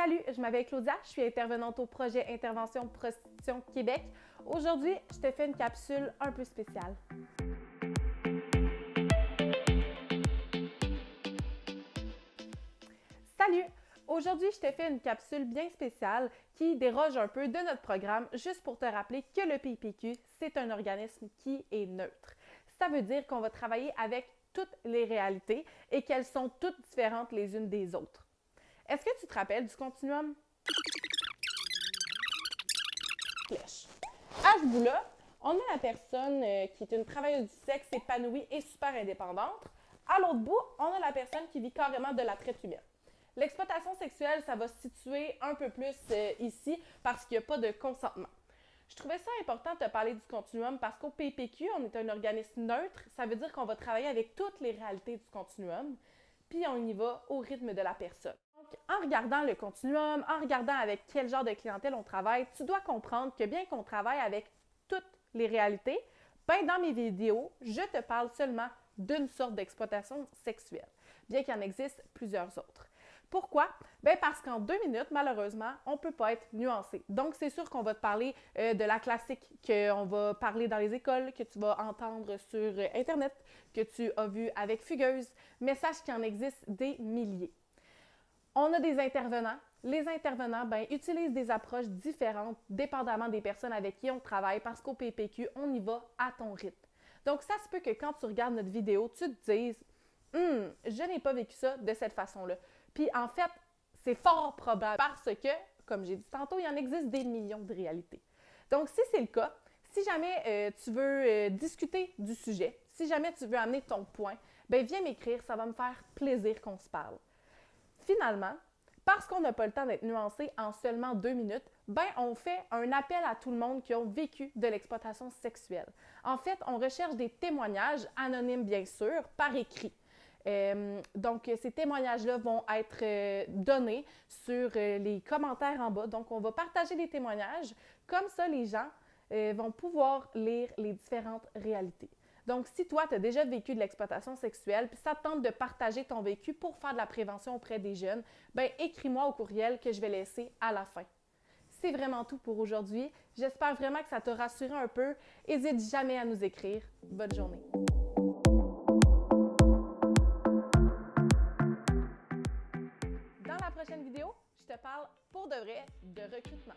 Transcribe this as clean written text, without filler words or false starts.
Salut, je m'appelle Claudia, je suis intervenante au projet Intervention Prostitution Québec. Aujourd'hui, je te fais une capsule un peu spéciale. Salut! Aujourd'hui, je te fais une capsule bien spéciale qui déroge un peu de notre programme, juste pour te rappeler que le PIPQ, c'est un organisme qui est neutre. Ça veut dire qu'on va travailler avec toutes les réalités et qu'elles sont toutes différentes les unes des autres. Est-ce que tu te rappelles du continuum? Flèche. À ce bout-là, on a la personne qui est une travailleuse du sexe épanouie et super indépendante. À l'autre bout, on a la personne qui vit carrément de la traite humaine. L'exploitation sexuelle, ça va se situer un peu plus ici parce qu'il n'y a pas de consentement. Je trouvais ça important de te parler du continuum parce qu'au PPQ, on est un organisme neutre. Ça veut dire qu'on va travailler avec toutes les réalités du continuum, puis on y va au rythme de la personne. Donc, en regardant le continuum, en regardant avec quel genre de clientèle on travaille, tu dois comprendre que bien qu'on travaille avec toutes les réalités, ben dans mes vidéos, je te parle seulement d'une sorte d'exploitation sexuelle, bien qu'il y en existe plusieurs autres. Pourquoi? Bien parce qu'en 2 minutes, malheureusement, on ne peut pas être nuancé. Donc, c'est sûr qu'on va te parler de la classique qu'on va parler dans les écoles, que tu vas entendre sur Internet, que tu as vu avec Fugueuse, mais sache qu'il en existe des milliers. On a des intervenants. Les intervenants utilisent des approches différentes dépendamment des personnes avec qui on travaille parce qu'au PPQ, on y va à ton rythme. Donc, ça se peut que quand tu regardes notre vidéo, tu te dises « je n'ai pas vécu ça de cette façon-là ». Puis en fait, c'est fort probable parce que, comme j'ai dit tantôt, il en existe des millions de réalités. Donc, si c'est le cas, si jamais tu veux discuter du sujet, si jamais tu veux amener ton point, bien viens m'écrire, ça va me faire plaisir qu'on se parle. Finalement, parce qu'on n'a pas le temps d'être nuancé en seulement 2 minutes, ben on fait un appel à tout le monde qui ont vécu de l'exploitation sexuelle. En fait, on recherche des témoignages anonymes, bien sûr, par écrit. Donc, ces témoignages-là vont être donnés sur les commentaires en bas. Donc, on va partager des témoignages. Comme ça, les gens vont pouvoir lire les différentes réalités. Donc, si toi, tu as déjà vécu de l'exploitation sexuelle, puis ça te tente de partager ton vécu pour faire de la prévention auprès des jeunes, bien, écris-moi au courriel que je vais laisser à la fin. C'est vraiment tout pour aujourd'hui. J'espère vraiment que ça t'a rassuré un peu. N'hésite jamais à nous écrire. Bonne journée. Dans la prochaine vidéo, je te parle pour de vrai de recrutement.